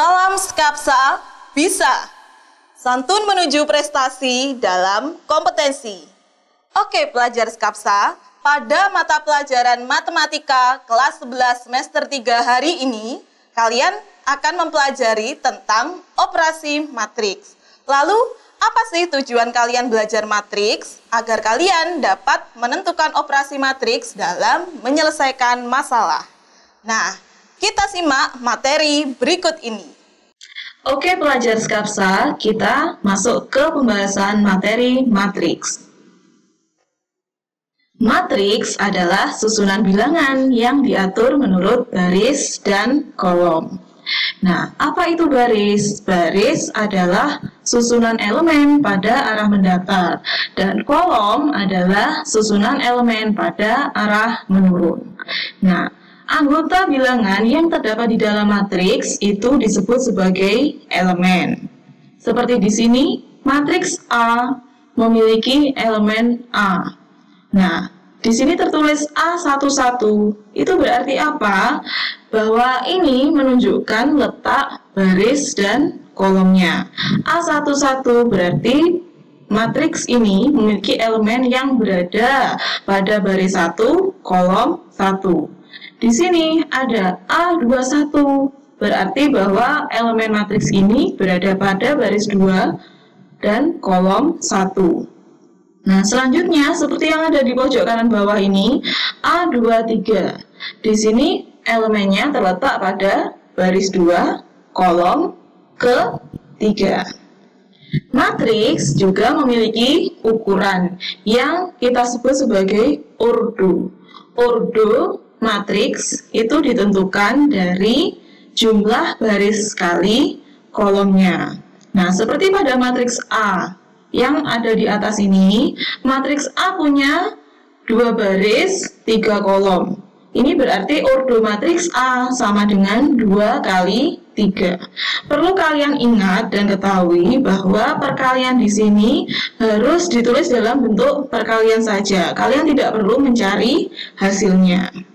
Salam Skapsa, bisa. Santun menuju prestasi dalam kompetensi. Oke pelajar Skapsa, pada mata pelajaran Matematika kelas 11 semester 3 hari ini, kalian akan mempelajari tentang operasi matriks. Lalu, apa sih tujuan kalian belajar matriks? Agar kalian dapat menentukan operasi matriks dalam menyelesaikan masalah. Nah, kita simak materi berikut ini. Oke pelajar Skapsa, kita masuk ke pembahasan materi matriks. Matriks adalah susunan bilangan yang diatur menurut baris dan kolom. Nah, apa itu baris? Baris adalah susunan elemen pada arah mendatar, dan kolom adalah susunan elemen pada arah menurun. Nah, anggota bilangan yang terdapat di dalam matriks itu disebut sebagai elemen. Seperti di sini, matriks A memiliki elemen A. Nah, di sini tertulis A11. Itu berarti apa? Bahwa ini menunjukkan letak baris dan kolomnya. A11 berarti matriks ini memiliki elemen yang berada pada baris 1, kolom 1. Di sini ada A21, berarti bahwa elemen matriks ini berada pada baris 2 dan kolom 1. Nah, selanjutnya seperti yang ada di pojok kanan bawah ini, A23. Di sini elemennya terletak pada baris 2, kolom ke-3. Matriks juga memiliki ukuran yang kita sebut sebagai ordo. Ordo matriks itu ditentukan dari jumlah baris kali kolomnya. Nah, seperti pada matriks A yang ada di atas ini, matriks A punya 2 baris, 3 kolom. Ini berarti ordo matriks A sama dengan 2 kali 3. Perlu kalian ingat dan ketahui bahwa perkalian di sini harus ditulis dalam bentuk perkalian saja. Kalian tidak perlu mencari hasilnya.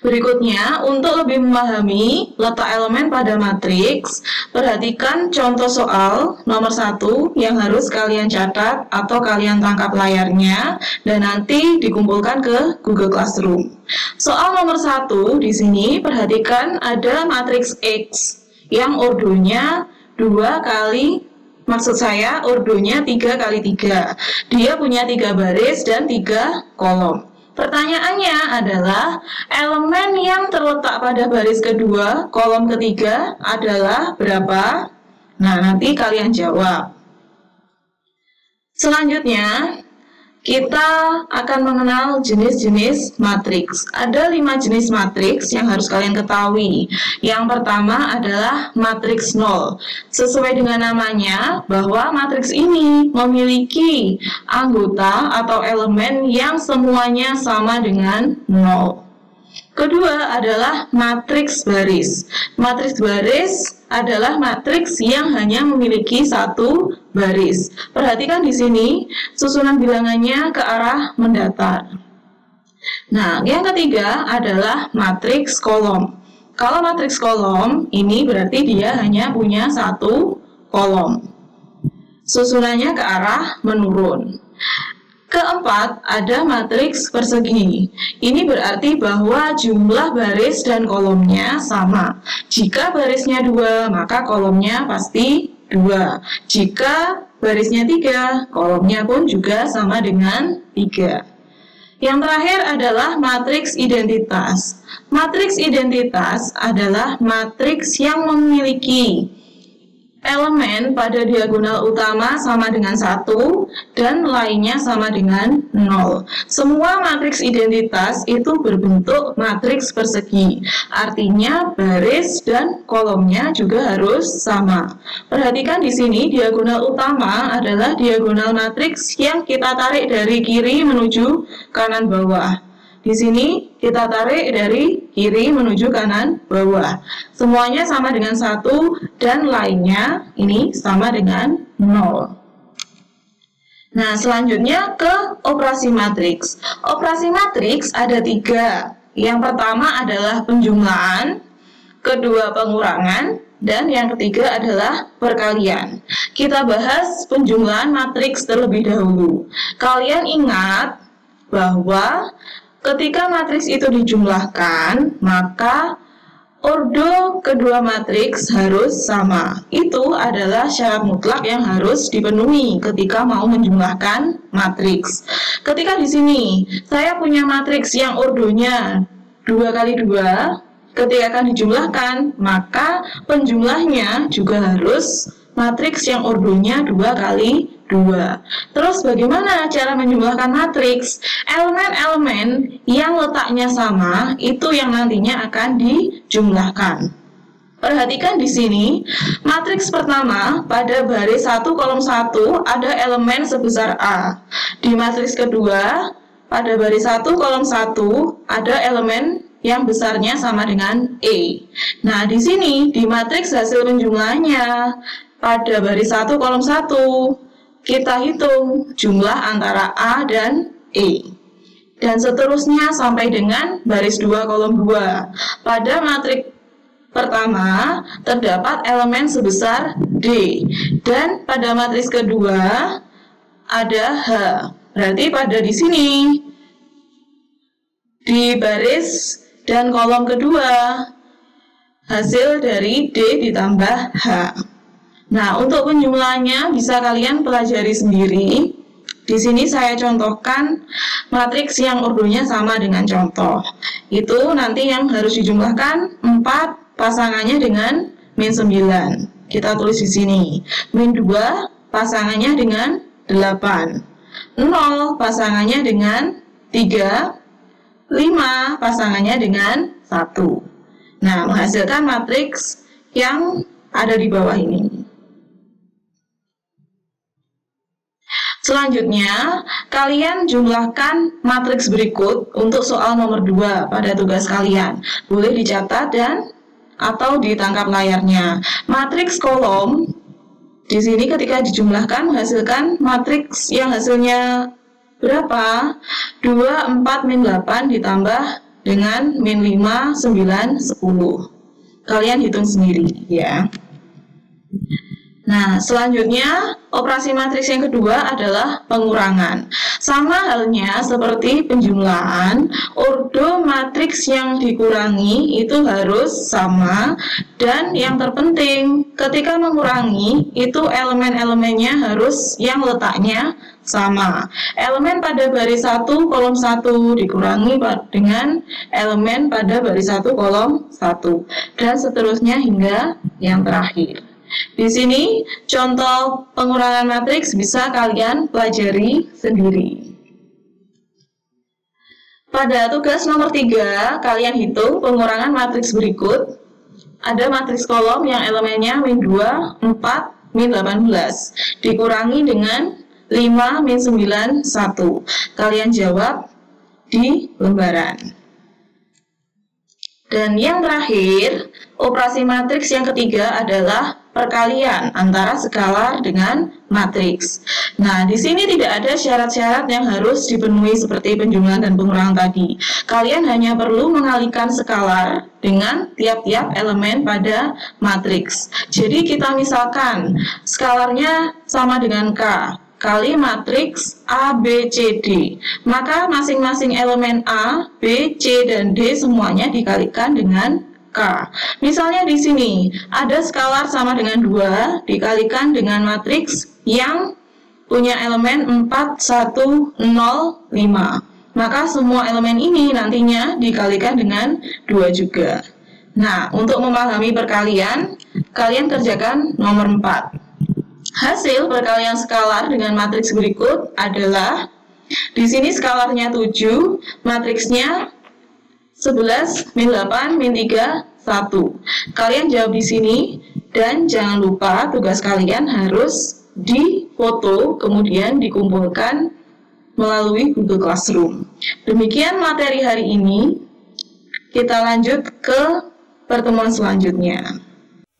Berikutnya, untuk lebih memahami letak elemen pada matriks, perhatikan contoh soal nomor 1 yang harus kalian catat atau kalian tangkap layarnya dan nanti dikumpulkan ke Google Classroom. Soal nomor 1 di sini perhatikan ada matriks X yang ordonya 2 kali, maksud saya ordonya 3 kali 3. Dia punya 3 baris dan 3 kolom. Pertanyaannya adalah elemen yang terletak pada baris kedua, kolom ketiga adalah berapa? Nah, nanti kalian jawab. Selanjutnya, kita akan mengenal jenis-jenis matriks. Ada 5 jenis matriks yang harus kalian ketahui. Yang pertama adalah matriks 0. Sesuai dengan namanya, bahwa matriks ini memiliki anggota atau elemen yang semuanya sama dengan 0. Kedua adalah matriks baris. Matriks baris adalah matriks yang hanya memiliki 1 baris. Perhatikan di sini, susunan bilangannya ke arah mendatar. Nah, yang ketiga adalah matriks kolom. Kalau matriks kolom, ini berarti dia hanya punya 1 kolom. Susunannya ke arah menurun. Keempat, ada matriks persegi. Ini berarti bahwa jumlah baris dan kolomnya sama. Jika barisnya 2, maka kolomnya pasti 2. Jika barisnya 3, kolomnya pun juga sama dengan 3. Yang terakhir adalah matriks identitas. Matriks identitas adalah matriks yang memiliki elemen pada diagonal utama sama dengan 1 dan lainnya sama dengan 0. Semua matriks identitas itu berbentuk matriks persegi. Artinya baris dan kolomnya juga harus sama. Perhatikan di sini diagonal utama adalah diagonal matriks yang kita tarik dari kiri menuju kanan bawah. Di sini kita tarik dari kiri menuju kanan bawah. Semuanya sama dengan 1 dan lainnya ini sama dengan 0. Nah, selanjutnya ke operasi matriks. Operasi matriks ada 3. Yang pertama adalah penjumlahan, kedua pengurangan, dan yang ketiga adalah perkalian. Kita bahas penjumlahan matriks terlebih dahulu. Kalian ingat bahwa ketika matriks itu dijumlahkan, maka ordo kedua matriks harus sama. Itu adalah syarat mutlak yang harus dipenuhi ketika mau menjumlahkan matriks. Ketika di sini saya punya matriks yang ordonya 2 kali 2, ketika akan dijumlahkan, maka penjumlahnya juga harus matriks yang ordonya 2 kali 2. Terus bagaimana cara menjumlahkan matriks? Elemen-elemen yang letaknya sama itu yang nantinya akan dijumlahkan. Perhatikan di sini, matriks pertama pada baris 1 kolom 1 ada elemen sebesar A. Di matriks kedua pada baris 1 kolom 1 ada elemen yang besarnya sama dengan E. Nah, di sini di matriks hasil penjumlahannya pada baris 1 kolom 1 kita hitung jumlah antara A dan E. Dan seterusnya sampai dengan baris 2 kolom 2. Pada matriks pertama terdapat elemen sebesar D. Dan pada matriks kedua ada H. Berarti pada di sini di baris dan kolom kedua hasil dari D ditambah H. Nah, untuk penjumlahannya bisa kalian pelajari sendiri. Di sini saya contohkan matriks yang ordonya sama dengan contoh. Itu nanti yang harus dijumlahkan 4 pasangannya dengan min 9. Kita tulis di sini. Min 2 pasangannya dengan 8. 0 pasangannya dengan 3. 5 pasangannya dengan 1. Nah, menghasilkan matriks yang ada di bawah ini. Selanjutnya, kalian jumlahkan matriks berikut untuk soal nomor 2 pada tugas kalian. Boleh dicatat dan atau ditangkap layarnya. Matriks kolom di sini ketika dijumlahkan menghasilkan matriks yang hasilnya berapa? 2, 4, min 8 ditambah dengan min 5, 9, 10. Kalian hitung sendiri ya. Nah, selanjutnya operasi matriks yang kedua adalah pengurangan. Sama halnya seperti penjumlahan, ordo matriks yang dikurangi itu harus sama, dan yang terpenting ketika mengurangi itu elemen-elemennya harus yang letaknya sama. Elemen pada baris 1 kolom 1 dikurangi dengan elemen pada baris 1 kolom 1 dan seterusnya hingga yang terakhir. Di sini contoh pengurangan matriks bisa kalian pelajari sendiri. Pada tugas nomor 3, kalian hitung pengurangan matriks berikut. Ada matriks kolom yang elemennya min 2, 4, min 18. Dikurangi dengan 5, min 9, 1. Kalian jawab di lembaran. Dan yang terakhir, operasi matriks yang ketiga adalah perkalian antara skalar dengan matriks. Nah, di sini tidak ada syarat-syarat yang harus dipenuhi seperti penjumlahan dan pengurangan tadi. Kalian hanya perlu mengalikan skalar dengan tiap-tiap elemen pada matriks. Jadi kita misalkan skalarnya sama dengan K kali matriks A, B, C, D. Maka masing-masing elemen A, B, C, dan D semuanya dikalikan dengan K. Misalnya di sini ada skalar sama dengan 2 dikalikan dengan matriks yang punya elemen 4, 1, 0, 5. Maka semua elemen ini nantinya dikalikan dengan 2 juga. Nah, untuk memahami perkalian, kalian kerjakan nomor 4. Hasil perkalian skalar dengan matriks berikut adalah di sini skalarnya 7, matriksnya 11, min 8, min 3, 1. Kalian jawab di sini dan jangan lupa tugas kalian harus difoto kemudian dikumpulkan melalui Google Classroom. Demikian materi hari ini. Kita lanjut ke pertemuan selanjutnya.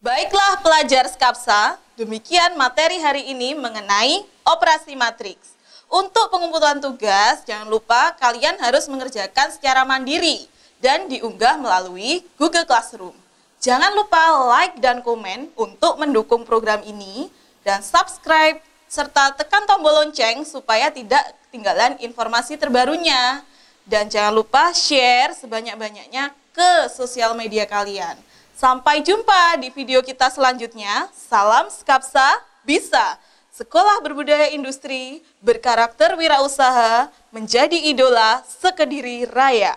Baiklah pelajar Skapsa, demikian materi hari ini mengenai operasi matriks. Untuk pengumpulan tugas, jangan lupa kalian harus mengerjakan secara mandiri dan diunggah melalui Google Classroom. Jangan lupa like dan komen untuk mendukung program ini dan subscribe serta tekan tombol lonceng supaya tidak ketinggalan informasi terbarunya. Dan jangan lupa share sebanyak-banyaknya ke sosial media kalian. Sampai jumpa di video kita selanjutnya. Salam Skapsa Bisa. Sekolah Berbudaya Industri, berkarakter wirausaha, menjadi idola sekediri raya.